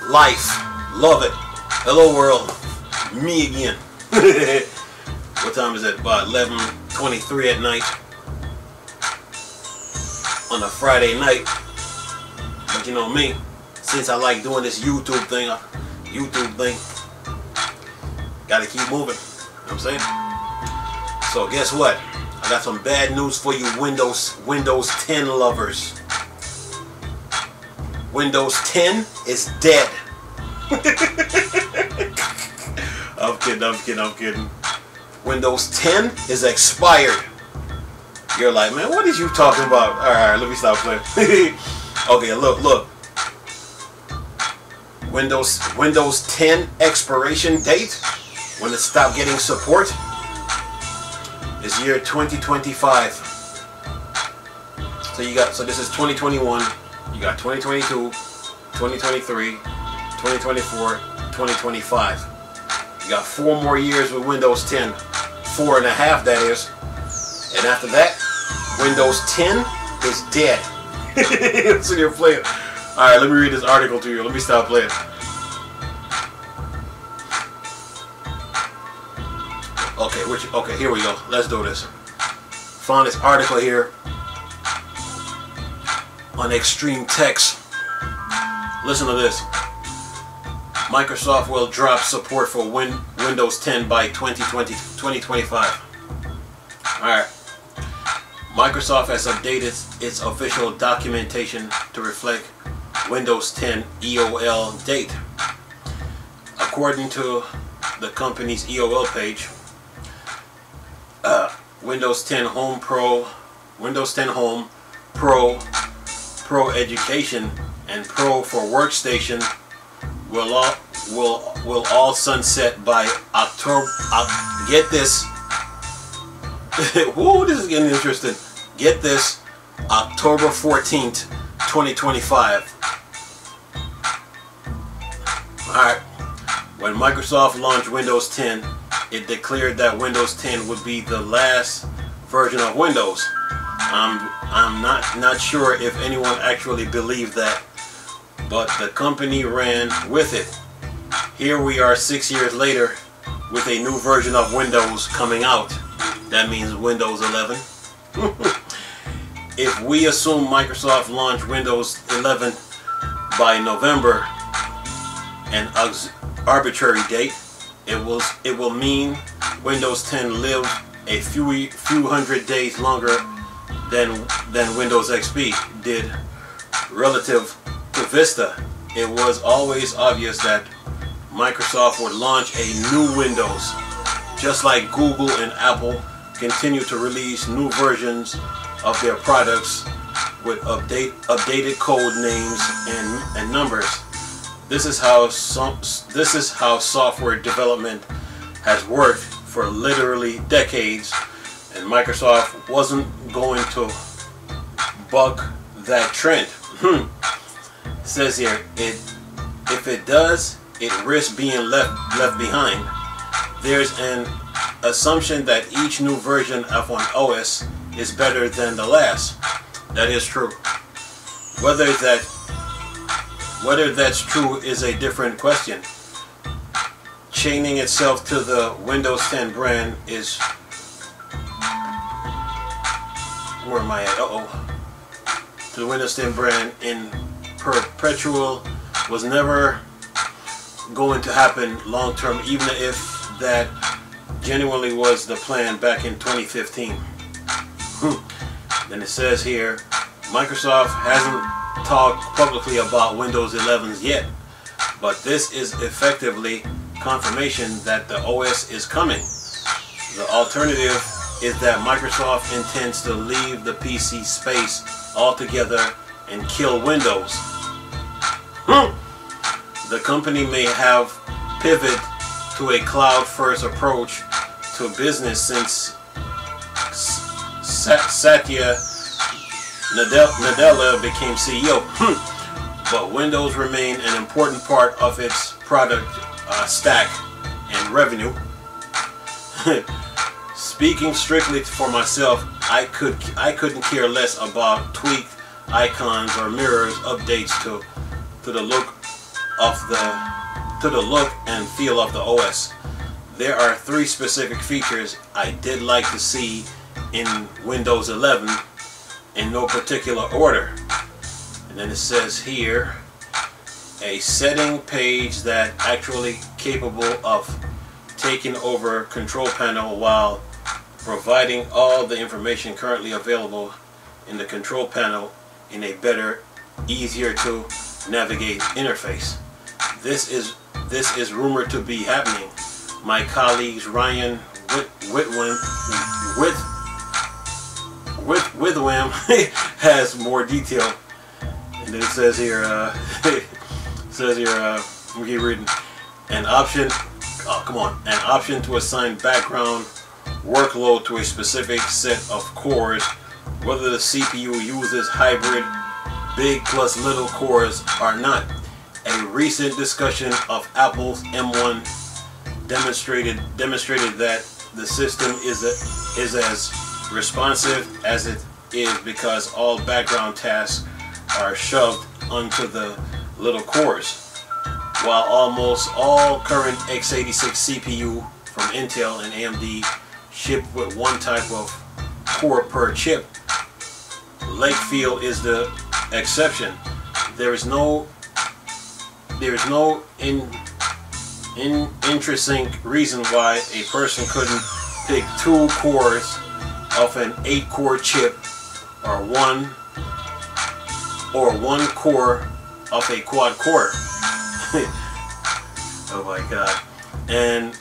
life, love it. Hello world, me again. What time is it? About 11:23 at night on a Friday night. But you know me, since I like doing this YouTube thing, gotta keep moving. You know what I'm saying? So guess what? I got some bad news for you Windows 10 lovers. Windows 10 is dead. I'm kidding. Windows 10 is expired. You're like, man, what is you talking about? Alright, let me stop playing. Okay, look. Windows 10 expiration date, when it stopped getting support, is year 2025. So this is 2021. You got 2022, 2023, 2024, 2025. You got 4 more years with Windows 10. 4.5, that is. And after that, Windows 10 is dead. So you're playing. Alright, let me read this article to you. Let me stop playing. Okay, here we go. Let's do this. Found this article here on Extreme Text. Listen to this. Microsoft will drop support for Windows 10 by 2025. Alright. Microsoft has updated its official documentation to reflect Windows 10 EOL date. According to the company's EOL page, Windows 10 Home Pro, Windows 10 Home Pro, Pro Education, and Pro for Workstation will all sunset by October. Get this. Whoa, this is getting interesting. Get this. October 14th, 2025. Alright. When Microsoft launched Windows 10, it declared that Windows 10 would be the last version of Windows. I'm not sure if anyone actually believed that, but the company ran with it. Here we are 6 years later with a new version of Windows coming out. That means Windows 11. If we assume Microsoft launched Windows 11 by November, an arbitrary date, it will mean Windows 10 lived a few hundred days longer than Windows XP did relative to Vista. It was always obvious that Microsoft would launch a new Windows, just like Google and Apple continue to release new versions of their products with updated code names and numbers. This is how software development has worked for literally decades, and Microsoft wasn't going to buck that trend. It says here, if it does, it risks being left behind. There's an assumption that each new version of an OS is better than the last. That is true. Whether that's true is a different question. Chaining itself to the Windows 10 brand is... Where am I at? To the Windows 10 brand in perpetual was never going to happen long term, even if that genuinely was the plan back in 2015. Then it says here, Microsoft hasn't talked publicly about Windows 11s yet, but this is effectively confirmation that the OS is coming. The alternative is that Microsoft intends to leave the PC space altogether and kill Windows. The company may have pivoted to a cloud-first approach to business since Satya Nadella became CEO. But Windows remained an important part of its product stack and revenue. Speaking strictly for myself, I couldn't care less about tweaked icons or mirrors updates to the look the look and feel of the OS. There are 3 specific features I did like to see in Windows 11 in no particular order. And then it says here, a setting page that actually capable of taking over control panel while providing all the information currently available in the control panel in a better, easier to navigate interface. This is rumored to be happening. My colleagues Ryan Whitwin has more detail. And then it says here, let me keep reading. An option to assign background workload to a specific set of cores, whether the CPU uses hybrid big plus little cores or not. A recent discussion of Apple's M1 demonstrated that the system is as responsive as it is because all background tasks are shoved onto the little cores. While almost all current x86 CPU from Intel and AMD ship with one type of core per chip, Lakefield is the exception. There is no interesting reason why a person couldn't pick 2 cores of an 8-core chip or one core of a quad core. Oh my god. And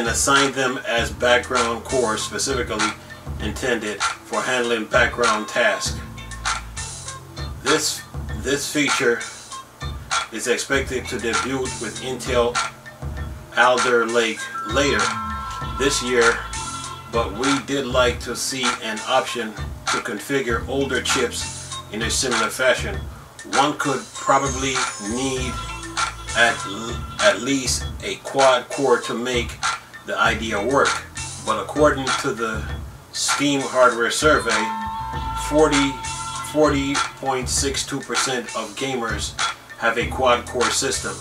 assign them as background cores specifically intended for handling background tasks. This feature is expected to debut with Intel Alder Lake later this year, but we did like to see an option to configure older chips in a similar fashion. One could probably need at least a quad core to make the idea work, but according to the Steam hardware survey, 40.62% of gamers have a quad core system,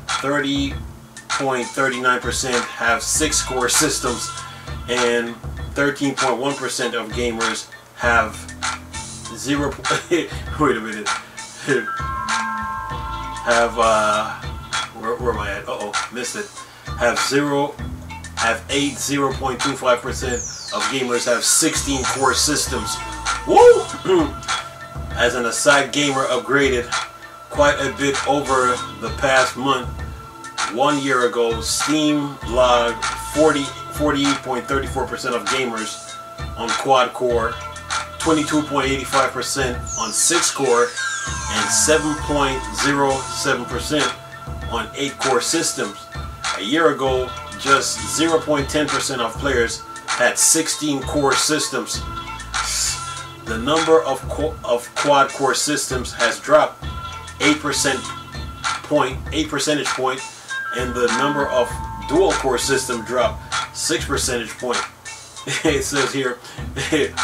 30.39% have 6-core systems, and 13.1% of gamers have wait a minute. Have where am I at? Missed it. Have 0.25% of gamers have 16-core systems. Woo! As an aside, gamer upgraded quite a bit over the past month. 1 year ago, Steam logged 48.34% of gamers on quad core, 22.85% on 6-core, and 7.07% on 8-core systems. A year ago, just 0.10% of players had 16-core systems. The number of quad core systems has dropped 8 percentage point, and the number of dual core systems dropped 6 percentage point. It says here,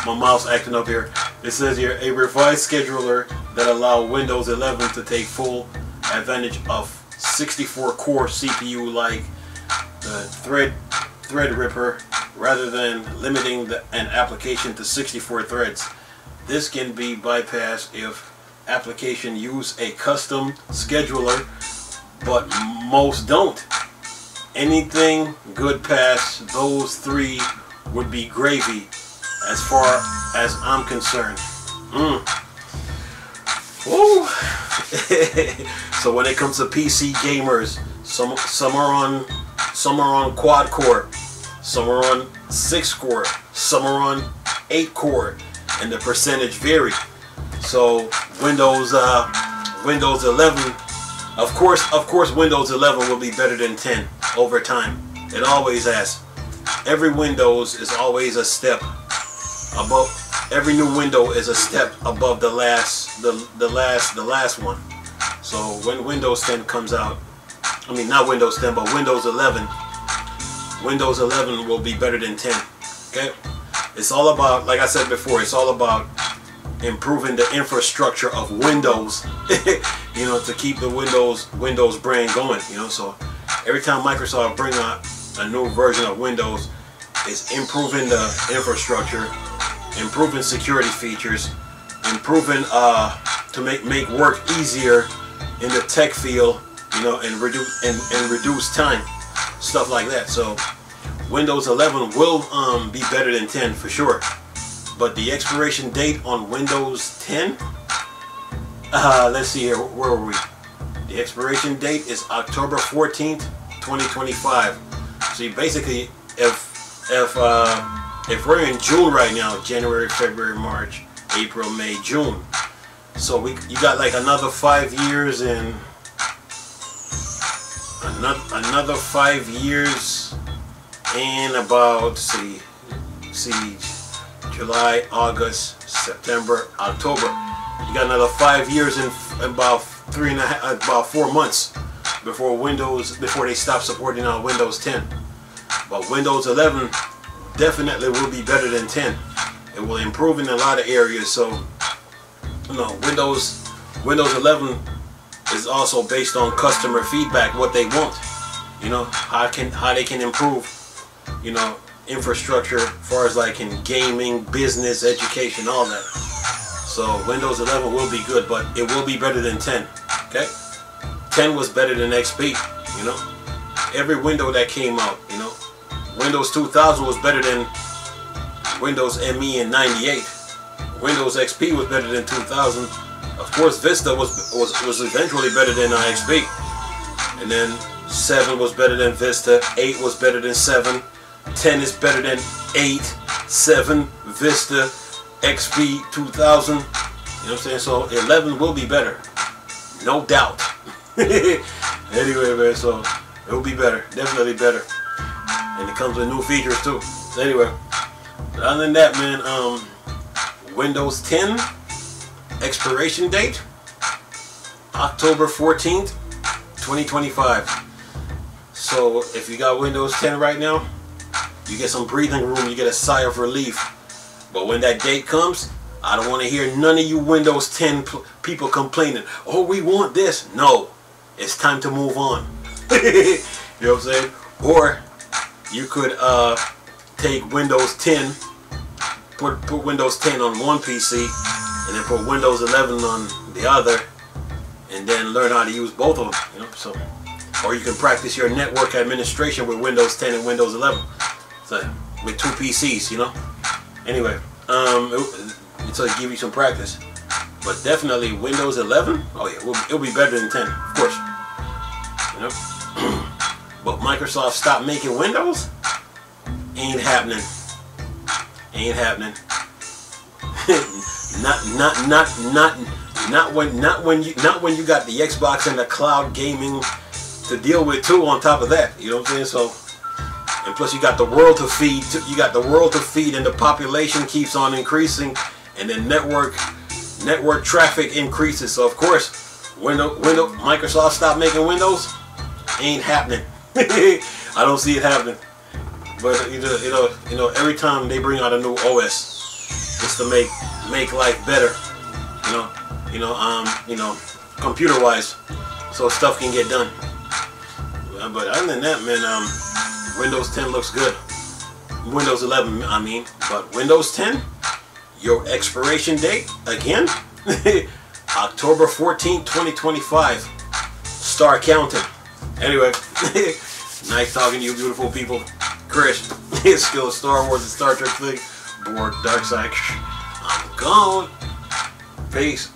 my mouse acting up here. It says here, a revised scheduler that allows Windows 11 to take full advantage of 64-core CPU like the Threadripper, rather than limiting an application to 64 threads. This can be bypassed if applications use a custom scheduler, but most don't. Anything good past those 3 would be gravy as far as I'm concerned. Woo. So when it comes to PC gamers, some are on quad core, some are on 6-core, some are on 8-core, and the percentage vary. So Windows 11, of course Windows 11 will be better than 10 over time. It always has. Every Windows is always a step above. Every new window is a step above the last one. So when Windows 10 comes out, I mean not Windows 10, but Windows 11 will be better than 10. Okay? It's all about, like I said before, it's all about improving the infrastructure of Windows you know, to keep the Windows brand going, you know. So every time Microsoft bring out a new version of Windows, it's improving the infrastructure, improving security features, improving to make work easier in the tech field, you know, and reduce time, stuff like that. So Windows 11 will be better than 10 for sure. But the expiration date on Windows 10, let's see here, where are we? The expiration date is October 14th, 2025. So basically, if we're in June right now, January, February, March, April, May, June. So you got like another 5 years and another 5 years and about see July, August, September, October. You got another 5 years and about 4 months before they stop supporting Windows 10. But Windows 11 definitely will be better than 10. It will improve in a lot of areas. So, you know, Windows 11 is also based on customer feedback, what they want. You know, how they can improve, you know, infrastructure as far as like in gaming, business, education, all that. So Windows 11 will be good, but it will be better than 10. Okay, 10 was better than XP. You know, every window that came out, you know, Windows 2000 was better than Windows ME in '98. Windows XP was better than 2000. Of course, Vista was eventually better than XP, and then 7 was better than Vista. 8 was better than 7. 10 is better than 8, 7, Vista, XP 2000. You know what I'm saying? So 11 will be better, no doubt. Anyway, man, so it will be better, definitely better, and it comes with new features too. So anyway, other than that, man, Windows 10 expiration date October 14th, 2025. So if you got Windows 10 right now, you get some breathing room, you get a sigh of relief. But when that date comes, I don't want to hear none of you Windows 10 people complaining, oh, we want this. No, it's time to move on. You know what I'm saying? Or you could take Windows 10, put Windows 10 on one PC, and then put Windows 11 on the other, and then learn how to use both of them. You know, so, or you can practice your network administration with Windows 10 and Windows 11. So, with 2 PCs, you know. Anyway, so give you some practice. But definitely Windows 11, oh yeah, it'll be better than 10, of course. You know. But Microsoft stopped making Windows. Ain't happening. Ain't happening. not when you got the Xbox and the cloud gaming to deal with too. On top of that, you know what I'm saying? So. And plus you got the world to feed. You got the world to feed, and the population keeps on increasing, and then network traffic increases. So of course, Microsoft stopped making Windows. Ain't happening. I don't see it happening. But you know, every time they bring out a new OS, just to make life better. You know, computer-wise, so stuff can get done. But other than that, man, Windows 10 looks good. Windows 11, I mean. But Windows 10, your expiration date, again, October 14th, 2025. Start counting. Anyway, nice talking to you beautiful people. Chris, it's still a Star Wars and Star Trek thing. Bored, dark side. I'm gone. Peace.